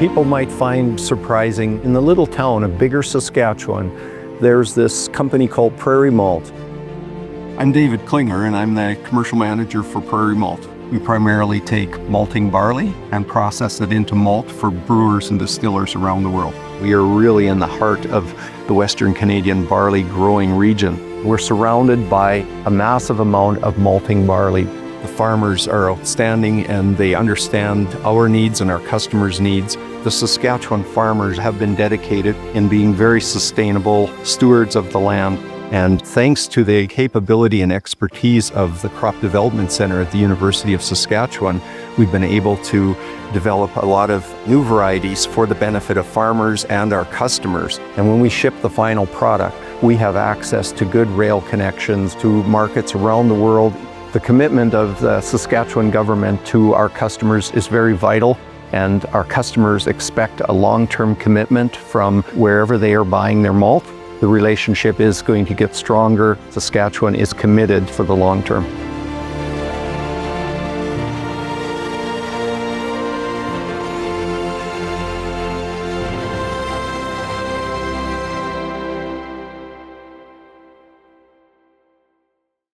People might find surprising, in the little town of Bigger, Saskatchewan, there's this company called Prairie Malt. I'm David Klinger, and I'm the commercial manager for Prairie Malt. We primarily take malting barley and process it into malt for brewers and distillers around the world. We are really in the heart of the Western Canadian barley growing region. We're surrounded by a massive amount of malting barley. The farmers are outstanding and they understand our needs and our customers' needs. The Saskatchewan farmers have been dedicated in being very sustainable stewards of the land. And thanks to the capability and expertise of the Crop Development Center at the University of Saskatchewan, we've been able to develop a lot of new varieties for the benefit of farmers and our customers. And when we ship the final product, we have access to good rail connections to markets around the world. The commitment of the Saskatchewan government to our customers is very vital, and our customers expect a long-term commitment from wherever they are buying their malt. The relationship is going to get stronger. Saskatchewan is committed for the long term.